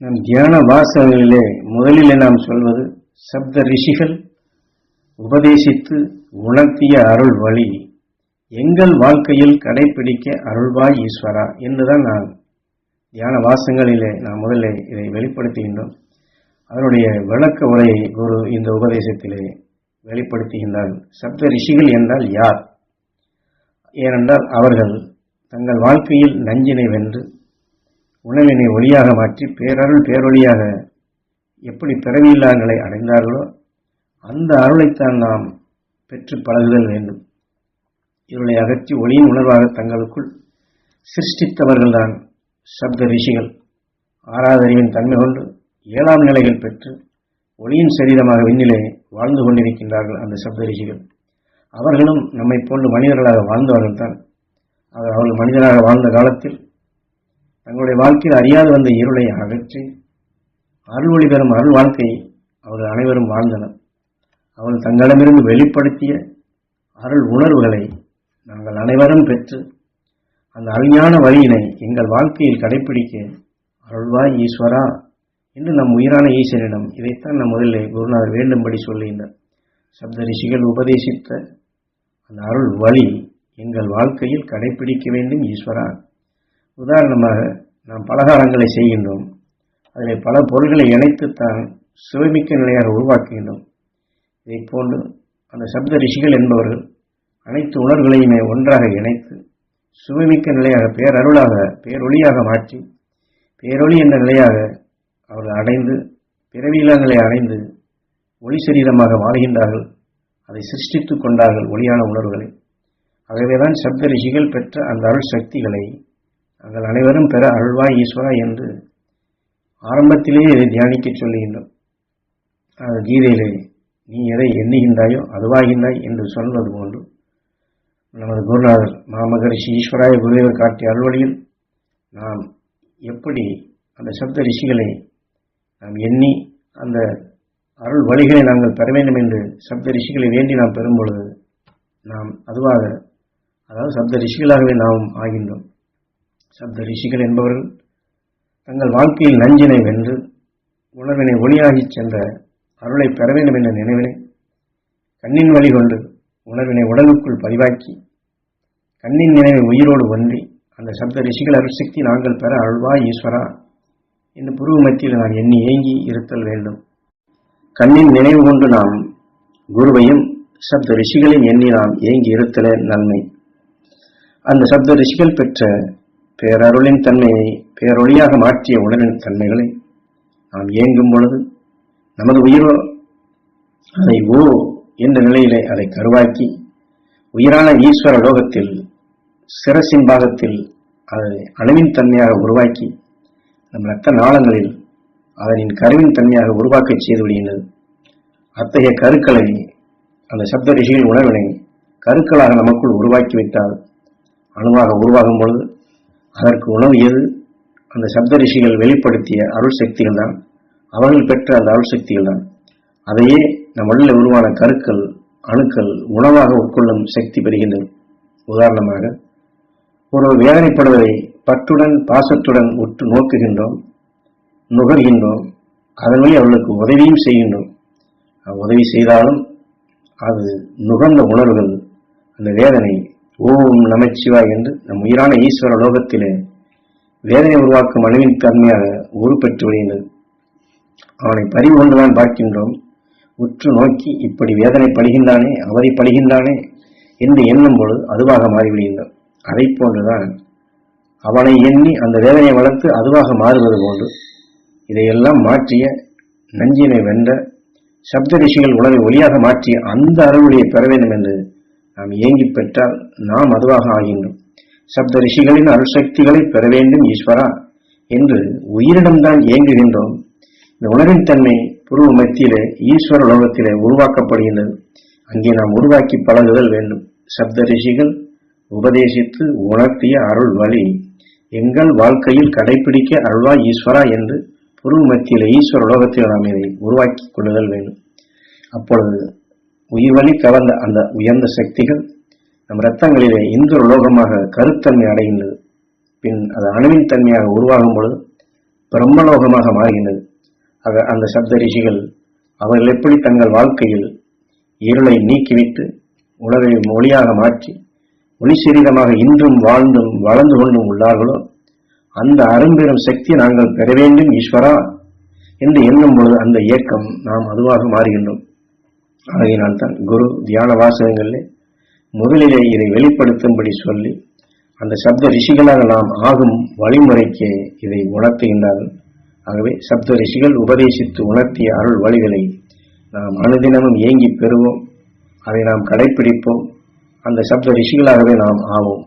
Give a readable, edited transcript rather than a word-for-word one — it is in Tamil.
நம் தியான வாசகங்களிலே முதலிலே நாம் சொல்வது சப்த ரிஷிகள் உபதேசித்து உணர்த்திய அருள் வழி எங்கள் வாழ்க்கையில் கடைபிடிக்க அருள்வாய் ஈஸ்வரா என்றுதான் நான் தியான வாசகங்களிலே நாம் முதலிலே இதை வெளிப்படுத்துகின்றோம். அதனுடைய விளக்க உரையை குரு இந்த உபதேசத்திலே வெளிப்படுத்துகின்றார்கள். சப்த ரிஷிகள் என்றால் யார்? ஏனென்றால் அவர்கள் தங்கள் வாழ்க்கையில் நஞ்சினை வென்று உணவினை ஒளியாக மாற்றி பேரருள் பேரொழியாக எப்படி பிறவியில்லா நிலை அடைந்தார்களோ அந்த அருளைத்தான் நாம் பெற்று பழகுதல் வேண்டும். இருளை அகற்றி ஒளியின் உணர்வாக தங்களுக்குள் சிருஷ்டித்தவர்கள்தான் சப்த ரிஷிகள். ஆறாதறிவின் தன்மை கொண்டு 7ஆம் நிலைகள் பெற்று ஒளியின் சரீரமாக விண்ணிலே வாழ்ந்து கொண்டிருக்கின்றார்கள் அந்த சப்த ரிஷிகள். அவர்களும் நம்மை போன்று மனிதர்களாக வாழ்ந்தவர்கள் தான். அவர்கள் மனிதராக வாழ்ந்த காலத்தில் தங்களுடைய வாழ்க்கையில் அறியாது வந்த இருளை அகற்றி அருள் ஒளி பெறும் அருள் வாழ்க்கை அவர்கள் அனைவரும் வாழ்ந்தனர். அவர்கள் தங்களிடமிருந்து வெளிப்படுத்திய அருள் உணர்வுகளை நாங்கள் அனைவரும் பெற்று அந்த அருஞான வழியினை எங்கள் வாழ்க்கையில் கடைபிடிக்க அருள்வாய் ஈஸ்வரா என்று நம் உயிரான ஈஸ்வரனிடம் இதைத்தான் நம் முதலில் குருநாதர் வேண்டும்படி சொல்லுகின்றார். சப்த ரிஷிகள் உபதேசித்த அந்த அருள் வழி எங்கள் வாழ்க்கையில் கடைபிடிக்க வேண்டும் ஈஸ்வரா. உதாரணமாக நாம் பலகாரங்களை செய்கின்றோம். அதில் பல பொருள்களை இணைத்துத்தான் சுவைமிக்க நிலையாக உருவாக்குகின்றோம். இதை போன்று அந்த சப்த ரிஷிகள் என்பவர்கள் அனைத்து உணர்வுகளையுமே ஒன்றாக இணைத்து சுவைமிக்க நிலையாக பேரருளாக பேரொளியாக மாற்றி பேரொளி என்ற நிலையாக அவர்கள் அடைந்து பிறவியில்லா நிலை அடைந்து ஒளி சரீரமாக வாழ்கின்றார்கள். அதை சிருஷ்டித்துக் கொண்டார்கள் ஒளியான உணர்வுகளை. ஆகவேதான் சப்த ரிஷிகள் பெற்ற அந்த அருள் சக்திகளை நாங்கள் அனைவரும் பெற அருள்வாய் ஈஸ்வரா என்று ஆரம்பத்திலேயே இதை தியானிக்க சொல்லுகின்றோம். கீதையிலே நீ எதை எண்ணுகின்றாயோ அதுவாகின்றாய் என்று சொல்வது போன்று நமது குருநாதர் மாமகரிஷி ஈஸ்வராய குருதேவர் காட்டிய அருள்வழியில் நாம் எப்படி அந்த சப்த ரிஷிகளை நாம் எண்ணி அந்த அருள் வழிகளை நாங்கள் பெற வேண்டும் என்று சப்த ரிஷிகளை வேண்டி நாம் பெறும் பொழுது நாம் அதுவாக அதாவது சப்த ரிஷிகளாகவே நாம் ஆகின்றோம். சப்த ரிஷிகள் என்பவர்கள் தங்கள் வாழ்க்கையில் நஞ்சினை வென்று உணர்வினை ஒளியாகி சென்ற அருளை பெற வேண்டும் என்ற நினைவினை கண்ணின் வழி கொண்டு உணர்வினை உடலுக்குள் பதிவாக்கி கண்ணின் நினைவை உயிரோடு ஒன்றி அந்த சப்த ரிஷிகள் அருள் சக்தி நாங்கள் பெற அருள்வாய் ஈஸ்வரா என்று புருவ மத்தியில் நாம் எண்ணி ஏங்கி இருத்தல் வேண்டும். கண்ணின் நினைவு கொண்டு நாம் குருவையும் சப்த ரிஷிகளையும் எண்ணி நாம் ஏங்கி இருத்தலே நன்மை. அந்த சப்த ரிஷிகள் பெற்ற பேரருளின் தன்மையை பேரொளியாக மாற்றிய உணர்வின் தன்மைகளை நாம் ஏங்கும் பொழுது நமது உயிரோ அதை ஓ என்ற நிலையிலே அதை கருவாக்கி உயிரான ஈஸ்வர லோகத்தில் சிரசின் பாகத்தில் அதை அணுவின் தன்மையாக உருவாக்கி நம் இரத்த நாளங்களில் அதனின் கருவின் தன்மையாக உருவாக்க செய்து விடுகின்றது. அத்தகைய கருக்களை அந்த சப்த ரிஷிகள் உணர்வினை கருக்களாக நமக்குள் உருவாக்கிவிட்டால் அணுவாக உருவாகும் பொழுது அதற்கு உணவு எது? அந்த சப்த ரிஷிகள் வெளிப்படுத்திய அருள் சக்திகள் தான். அவர்கள் பெற்ற அந்த அருள் சக்திகள் தான். அதையே நம் உடலில் உருவான கருக்கள் அணுக்கள் உணவாக உட்கொள்ளும் சக்தி பெறுகின்றது. உதாரணமாக ஒரு வேதனைப்படுவதை பற்றுடன் பாசத்துடன் உற்று நோக்குகின்றோம், நுகர்கின்றோம். அதன் வழி அவர்களுக்கு உதவியும் செய்கின்றோம். உதவி செய்தாலும் அது நுகர்ந்த உணர்வுகள் அந்த வேதனை ஓம் நமச்சிவாய் என்று நம் உயிரான ஈஸ்வர லோகத்திலே வேதனை உருவாக்கும் அணுவின் தன்மையாக உருப்பெற்று விடுகின்றது. அவனை பறிவு கொண்டுதான் பார்க்கின்றோம். உற்று நோக்கி இப்படி வேதனைப்படுகின்றானே அவதிப்படுகின்றானே என்று எண்ணும் பொழுது அதுவாக மாறிவிடுகின்றோம். அதை போன்றுதான் அவனை எண்ணி அந்த வேதனையை வளர்த்து அதுவாக மாறுவது போன்று இதையெல்லாம் மாற்றிய நஞ்சினை வென்ற சப்த ரிஷிகள் உணவை ஒளியாக மாற்றிய அந்த அருள்வழியை பெற வேண்டும் என்று நாம் ஏங்கி பெற்றால் நாம் அதுவாக ஆகின்றோம். சப்த ரிஷிகளின் அருள் சக்திகளை பெற வேண்டும் ஈஸ்வரா என்று உயிரிடம்தான் ஏங்குகின்றோம். இந்த உணர்வின் தன்மை புருவ மத்தியிலே ஈஸ்வர லோகத்திலே உருவாக்கப்படுகின்றது. அங்கே நாம் உருவாக்கி பழகுதல் வேண்டும். சப்த ரிஷிகள் உபதேசித்து உணர்த்திய அருள் வழி எங்கள் வாழ்க்கையில் கடைபிடிக்க அருள்வாய் ஈஸ்வரா என்று புருவ மத்தியிலே ஈஸ்வர லோகத்தில் நாம் இதை உருவாக்கி கொள்ளுதல் வேண்டும். அப்பொழுது உயிர் வழி கவர்ந்த அந்த உயர்ந்த சக்திகள் நம் இரத்தங்களிலே இந்திர லோகமாக கருத்தன்மை அடைகின்றது. பின் அது அணுவின் தன்மையாக உருவாகும் பொழுது பிரம்மலோகமாக மாறுகின்றது. அந்த சப்த ரிஷிகள் அவர்கள் எப்படி தங்கள் வாழ்க்கையில் இருளை நீக்கிவிட்டு உலகை ஒளியாக மாற்றி ஒளி சரீரமாக இன்றும் வாழ்ந்தும் வளர்ந்து கொண்டும் உள்ளார்களோ, அந்த அரும்பெரும் சக்தி நாங்கள் பெற வேண்டும் ஈஸ்வரா என்று எண்ணும் பொழுது அந்த இயக்கம் நாம் அதுவாக மாறுகின்றோம். ஆகையினால்தான் குரு தியான வாசகங்களிலே முதலிலே இதை வெளிப்படுத்தும்படி சொல்லி அந்த சப்த ரிஷிகளாக நாம் ஆகும் வழிமுறைக்கு இதை உணர்த்துகின்றார்கள். ஆகவே சப்த ரிஷிகள் உபதேசித்து உணர்த்திய அருள் வழிகளை நாம் அனுதினமும் ஏங்கி பெறுவோம், அதை நாம் கடைபிடிப்போம், அந்த சப்த ரிஷிகளாகவே நாம் ஆவோம்.